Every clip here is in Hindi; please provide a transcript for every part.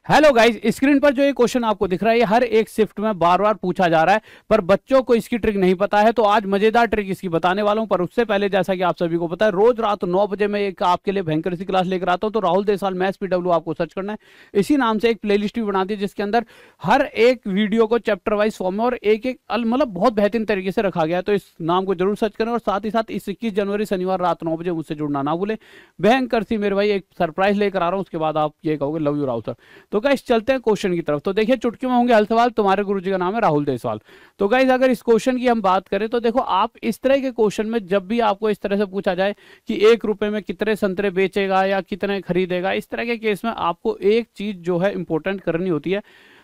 हेलो गाइस, स्क्रीन पर जो ये क्वेश्चन आपको दिख रहा है ये हर एक शिफ्ट में बार बार पूछा जा रहा है, पर बच्चों को इसकी ट्रिक नहीं पता है। तो आज मजेदार ट्रिक इसकी बताने वाला हूं। पर उससे पहले, जैसा कि आप सभी को पता है, रोज रात 9 बजे मैं एक आपके लिए भयंकर सी क्लास लेकर आता हूं। तो राहुल देसाल मैथ्स PW आपको सर्च करना है। इसी नाम से एक प्लेलिस्ट भी बना दी जिसके अंदर हर एक वीडियो को चैप्टर वाइज फॉर्म में और एक एक मतलब बहुत बेहतरीन तरीके से रखा गया है। तो इस नाम को जरूर सर्च करें और साथ ही साथ इस 21 जनवरी शनिवार रात 9 बजे मुझसे जुड़ना ना भूलें। भयंकर सी मेरे भाई एक सरप्राइज लेकर आ रहा हूं, उसके बाद आप ये कहोगे लव यू राहुल सर। तो गाइस चलते हैं क्वेश्चन की तरफ। तो देखिए, चुटकी में होंगे हल सवाल। तुम्हारे गुरुजी का नाम है राहुल देसवाल। तो गाइस अगर इस क्वेश्चन की हम बात करें तो देखो, आप इस तरह के क्वेश्चन में जब भी आपको इस तरह से पूछा जाए कि 1 रुपए में कितने संतरे बेचेगा या कितने खरीदेगा, इस तरह के केस में आपको एक चीज जो है इंपॉर्टेंट करनी होती है।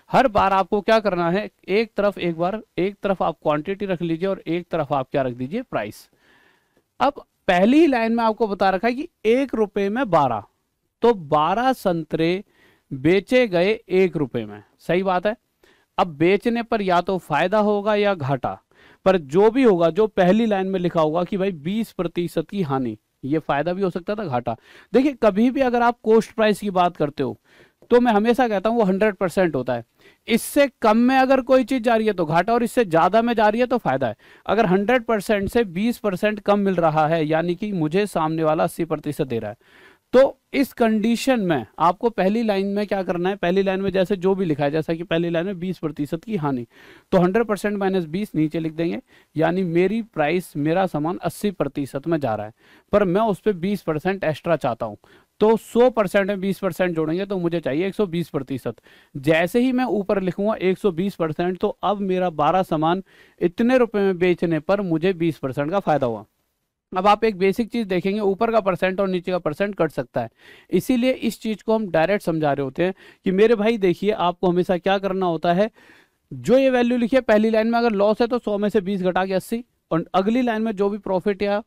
हर बार आपको क्या करना है, एक तरफ आप क्वांटिटी रख लीजिए और एक तरफ आप क्या रख दीजिए, प्राइस। अब पहली ही लाइन में आपको बता रखा है कि 1 रुपए में 12, तो 12 संतरे बेचे गए 1 रुपए में। सही बात है। अब बेचने पर या तो फायदा होगा या घाटा, पर जो भी होगा, जो पहली लाइन में लिखा होगा कि भाई 20% की हानि, ये फायदा भी हो सकता था, घाटा। देखिए, कभी भी अगर आप कॉस्ट प्राइस की बात करते हो तो मैं हमेशा कहता हूं वो 100% होता है। इससे कम में अगर कोई चीज जा रही है तो घाटा, और इससे ज्यादा में जा रही है तो फायदा है। अगर 100% से 20% कम मिल रहा है, यानी कि मुझे सामने वाला 80% दे रहा है, तो इस कंडीशन में आपको पहली लाइन में क्या करना है, पहली लाइन में जैसे जो भी लिखा है, जैसा कि पहली लाइन में 20% की हानि, तो 100% माइनस 20 नीचे लिख देंगे। यानी मेरी प्राइस, मेरा सामान 80% में जा रहा है, पर मैं उस पर 20% एक्स्ट्रा चाहता हूं। तो 100% में 20% जोड़ेंगे तो मुझे चाहिए 120%। जैसे ही मैं ऊपर लिखूंगा 120%, तो अब मेरा 12 सामान इतने रुपए में बेचने पर मुझे 20% का फायदा हुआ। अब आप एक बेसिक चीज देखेंगे, ऊपर का परसेंट और नीचे का परसेंट कट सकता है, इसीलिए इस चीज को हम डायरेक्ट समझा रहे होते हैं कि मेरे भाई देखिए, आपको हमेशा क्या करना होता है, जो ये वैल्यू लिखी है पहली लाइन में अगर लॉस है तो 100 में से 20 घटा के 80, और अगली लाइन में जो भी प्रॉफिट या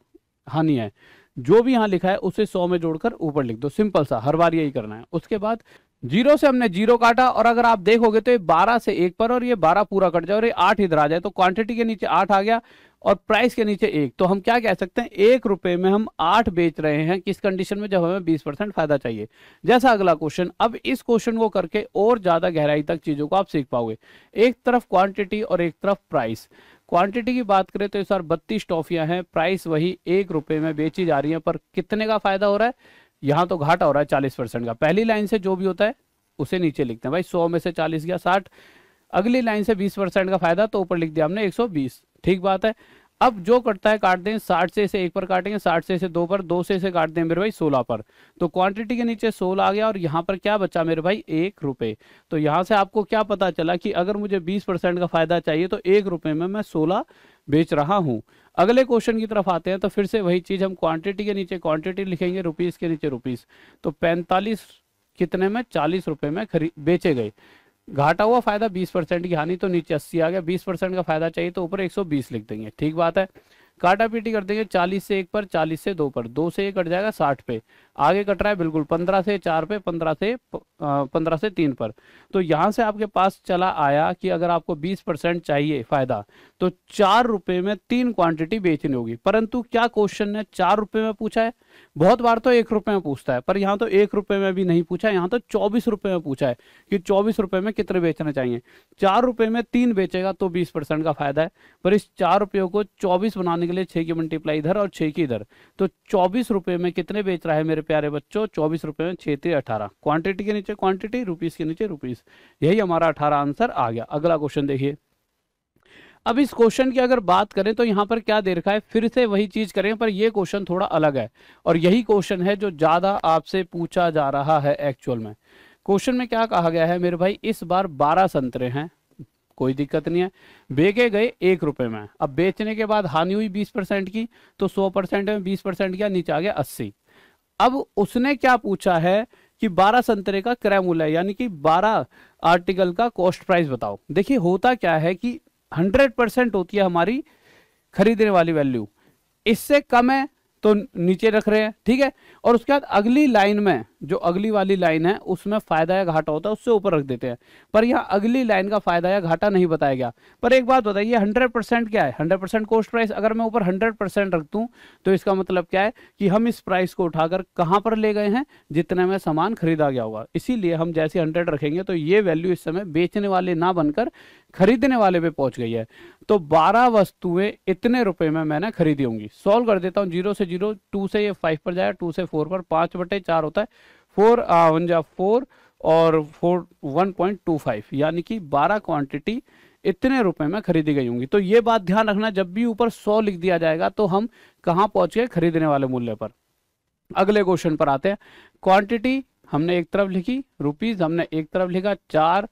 हानि है, जो भी यहाँ लिखा है उसे 100 में जोड़कर ऊपर लिख दो। सिंपल सा, हर बार यही करना है। उसके बाद जीरो से हमने जीरो काटा, और अगर आप देखोगे तो ये 12 से 1 पर, और ये 12 पूरा कट जाए और ये 8 इधर आ जाए, तो क्वांटिटी के नीचे 8 आ गया और प्राइस के नीचे 1। तो हम क्या कह सकते हैं, 1 रुपए में हम 8 बेच रहे हैं। किस कंडीशन में, जब हमें 20% फायदा चाहिए। जैसा अगला क्वेश्चन, अब इस क्वेश्चन को करके और ज्यादा गहराई तक चीजों को आप सीख पाओगे। एक तरफ क्वांटिटी और एक तरफ प्राइस। क्वांटिटी की बात करें तो इस बार 32 टॉफियां हैं, प्राइस वही 1 रुपए में बेची जा रही है, पर कितने का फायदा हो रहा है, यहाँ तो घाटा हो रहा है 40% का। पहली लाइन से जो भी होता है उसे नीचे लिखते हैं भाई, 100 में से 40 गया 60। अगली लाइन से 20% का फायदा, तो ऊपर लिख दिया हमने 120। ठीक बात है। अब जो कटता है काट दें, 60 से इसे 1 पर काटेंगे, 60 से इसे 2 पर, 2 से इसे काट दें मेरे भाई 16 पर। तो क्वांटिटी के नीचे 16 आ गया, और यहाँ पर क्या बचा मेरे भाई, 1 रुपए। तो यहाँ से आपको क्या पता चला कि अगर मुझे 20% का फायदा चाहिए तो 1 रुपए में मैं 16 बेच रहा हूं। अगले क्वेश्चन की तरफ आते हैं, तो फिर से वही चीज, हम क्वांटिटी के नीचे क्वांटिटी लिखेंगे, रुपीस के नीचे रुपीस। तो 45 कितने में, 40 रुपए में बेचे गए। घाटा हुआ, फायदा 20% की हानि, तो नीचे 80 आ गया। 20% का फायदा चाहिए तो ऊपर 120 लिख देंगे। ठीक बात है। काटा पीटी कर देंगे, 40 से 1 पर, 40 से 2 पर, 2 से 1 कट जाएगा 60 पे। आगे कट रहा है बिल्कुल 15 से 4 पे, 15 से 3 पर। तो यहां से आपके पास चला आया कि अगर आपको 20% चाहिए फायदा, तो 4 रुपए में 3 क्वांटिटी बेचनी होगी। परंतु क्या क्वेश्चन ने 4 रुपए में पूछा है? बहुत बार तो 1 रुपए में पूछता है, पर यहाँ तो 1 रुपए में भी नहीं पूछा है, यहाँ तो 24 रुपए में पूछा है कि 24 रुपए में कितने बेचना चाहिए। 4 रुपए में 3 बेचेगा तो 20% का फायदा है, पर इस 4 रुपयों को 24 बनाने के लिए 6 की मल्टीप्लाई इधर और 6 की इधर, तो 24 रुपए में कितने बेच रहा है मेरे प्यारे बच्चों, 24 रुपए में 6 3 18। क्वांटिटी के नीचे क्वांटिटी, रुपीस के नीचे रुपीस, यही हमारा 18 आंसर आ गया। अगला क्वेश्चन देखिए। अब इस क्वेश्चन की अगर बात करें तो यहाँ पर क्या दे रखा है, फिर से वही चीज करें, पर यह क्वेश्चन थोड़ा अलग है, और यही क्वेश्चन है जो ज्यादा आपसे पूछा जा रहा है एक्चुअल में। क्वेश्चन में क्या कहा गया है मेरे भाई, इस बार 12 संतरे हैं, कोई दिक्कत नहीं है, बेचे गए 1 रुपए में। अब बेचने के बाद हानि हुई 20% की, तो 100% में 20% किया, नीचे आ गया 80। अब उसने क्या पूछा है कि 12 संतरे का क्रय मूल्य, यानी कि 12 आर्टिकल का कॉस्ट प्राइस बताओ। देखिए, होता क्या है कि 100% होती है हमारी खरीदने वाली वैल्यू, इससे कम है तो नीचे रख रहे हैं, ठीक है। और उसके बाद अगली लाइन में जो अगली वाली लाइन है उसमें फायदा या घाटा होता है उससे ऊपर रख देते हैं, पर यहाँ अगली लाइन का फायदा या घाटा नहीं बताया गया। पर एक बात बताइए, 100% क्या है? 100% कॉस्ट प्राइस। अगर मैं ऊपर 100% रख दूं तो इसका मतलब क्या है कि हम इस प्राइस को उठाकर कहां पर ले गए हैं? जितने में सामान खरीदा गया होगा। इसीलिए हम जैसे 100 रखेंगे तो ये वैल्यू इस समय बेचने वाले ना बनकर खरीदने वाले पे पहुंच गई है। तो 12 वस्तुएं इतने रुपए में मैंने खरीदी होंगी। सॉल्व कर देता हूं, 0 से 0, 2 से ये 5 पर जाएगा, 2 से 4 पर, 5/4 होता है, 4 1 जा 4 और 4 1.25, यानी कि 12 क्वांटिटी इतने रुपए में खरीदी गई होंगी। तो ये बात ध्यान रखना, जब भी ऊपर 100 लिख दिया जाएगा तो हम कहां पहुंच गए? खरीदने वाले मूल्य पर। अगले क्वेश्चन पर आते हैं। क्वांटिटी हमने एक तरफ लिखी, रुपीज हमने एक तरफ लिखा, 4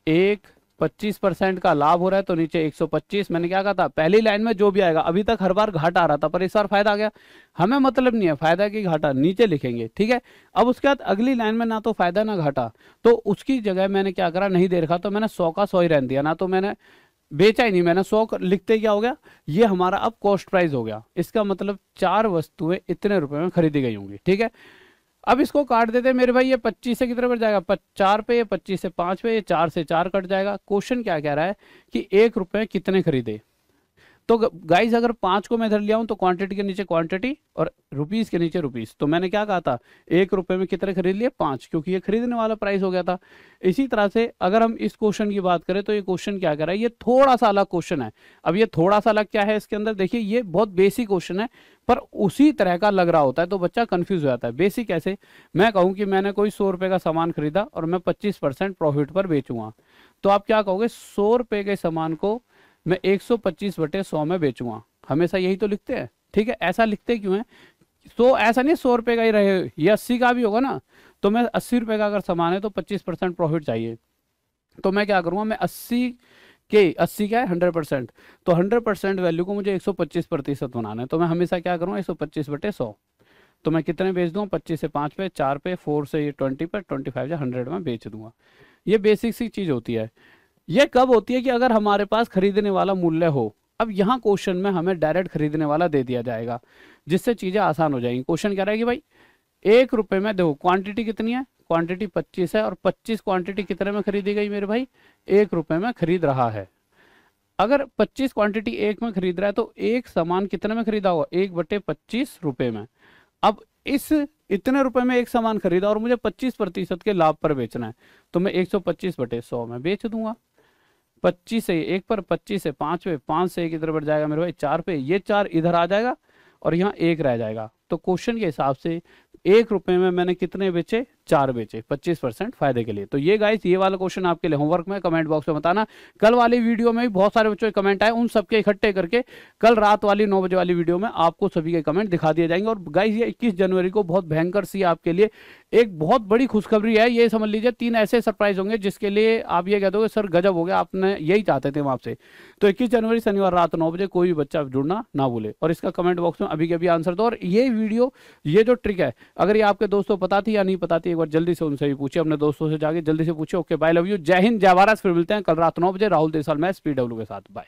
1 25% का लाभ हो रहा है तो नीचे 125। मैंने क्या कहा था? पहली लाइन में जो भी आएगा, अभी तक हर बार घाटा आ रहा था पर इस बार फायदा आ गया। हमें मतलब नहीं है फायदा की घाटा, नीचे लिखेंगे, ठीक है। अब उसके बाद अगली लाइन में ना तो फायदा ना घाटा, तो उसकी जगह मैंने क्या करा, नहीं दे रखा तो मैंने 100 का 100 ही रहने दिया, ना तो मैंने बेचा ही नहीं, मैंने 100 लिखते क्या हो गया, ये हमारा अब कॉस्ट प्राइस हो गया। इसका मतलब 4 वस्तुएं इतने रुपए में खरीदी गई होंगी, ठीक है। अब इसको काट देते हैं मेरे भाई, ये 25 से कितने पर जाएगा? 4 पे, ये 25 से 5 पे, ये 4 से 4 कट जाएगा। क्वेश्चन क्या कह रहा है कि 1 रुपए कितने खरीदे। तो गाइस अगर 5 को मैं इधर लिया हूं तो क्वांटिटी के नीचे क्वांटिटी और रुपीस के नीचे रुपीस, तो मैंने क्या कहा था? 1 रुपए में कितने खरीद लिए? 5, क्योंकि ये खरीदने वाला प्राइस हो गया था। इसी तरह से अगर हम इस क्वेश्चन की बात करें तो ये क्वेश्चन क्या कर रहा है, ये थोड़ा सा अलग क्वेश्चन है। अब ये थोड़ा सा अलग क्या है इसके अंदर, देखिए ये बहुत बेसिक क्वेश्चन है पर उसी तरह का लग रहा होता है तो बच्चा कंफ्यूज हो जाता है। बेसिक कैसे? मैं कहूं कि मैंने कोई 100 रुपए का सामान खरीदा और मैं 25% प्रॉफिट पर बेचूंगा, तो आप क्या कहोगे? 100 रुपए के सामान को मैं 125/100 में बेचूंगा। हमेशा यही तो लिखते हैं, ठीक है। ऐसा लिखते क्यों है? तो ऐसा नहीं 100 रुपए का ही रहे, ये 80 का भी होगा ना, तो मैं 80 रुपए का अगर सामान है तो 25% प्रॉफिट चाहिए, तो मैं क्या करूंगा, मैं 80 क्या है 100%, तो 100% वैल्यू को मुझे 125% बनाना है, तो मैं हमेशा क्या करूंगा 125/100, तो मैं कितने बेच दूंगा? 25 से 5 पे, 4 पे, 4 से 20 पे, 25 से 100 में बेच दूंगा। ये बेसिक सी चीज होती है। ये कब होती है कि अगर हमारे पास खरीदने वाला मूल्य हो। अब यहाँ क्वेश्चन में हमें डायरेक्ट खरीदने वाला दे दिया जाएगा जिससे चीजें आसान हो जाएंगी। क्वेश्चन कह रहा है कि भाई 1 रुपए में, देखो क्वांटिटी कितनी है, क्वांटिटी 25 है और 25 क्वांटिटी कितने में खरीदी गई मेरे भाई? 1 रुपए में खरीद रहा है। अगर 25 क्वांटिटी 1 में खरीद रहा है तो एक सामान कितने में खरीदा होगा? 1/25 रुपए में। अब इस इतने रुपए में एक सामान खरीदा और मुझे 25% के लाभ पर बेचना है, तो मैं 125/100 में बेच दूंगा। 25 से 1 पर, 25 से 5 पे, 5 से 1 इधर बढ़ जाएगा मेरे भाई 4 पे, ये 4 इधर आ जाएगा और यहाँ 1 रह जाएगा। तो क्वेश्चन के हिसाब से 1 रुपए में मैंने कितने बेचे? 4 बेचे, 25% फायदे के लिए। तो ये गाइस ये वाला क्वेश्चन आपके लिए होमवर्क में, कमेंट बॉक्स में बताना। कल वाली वीडियो में भी बहुत सारे बच्चों के कमेंट आए, उन सबके इकट्ठे करके कल रात वाली 9 बजे वाली वीडियो में आपको सभी के कमेंट दिखा दिए जाएंगे। और गाइस ये 21 जनवरी को बहुत भयंकर सी आपके लिए एक बहुत बड़ी खुशखबरी है। ये समझ लीजिए 3 ऐसे सरप्राइज होंगे जिसके लिए आप ये कह दोगे सर गजब हो गया, आपने यही चाहते थे हम आपसे। तो 21 जनवरी शनिवार रात 9 बजे कोई भी बच्चा जुड़ना ना भूले और इसका कमेंट बॉक्स में अभी के अभी आंसर दो। और ये वीडियो, ये जो ट्रिक है, अगर ये आपके दोस्तों पता थी या नहीं पता थी, एक बार जल्दी से उनसे भी पूछिए, अपने दोस्तों से जाके जल्दी से पूछिए। ओके बाय, लव यू, जय हिंद, जय भारत। फिर मिलते हैं कल रात 9 बजे राहुल देसाल मैच PW के साथ। बाय।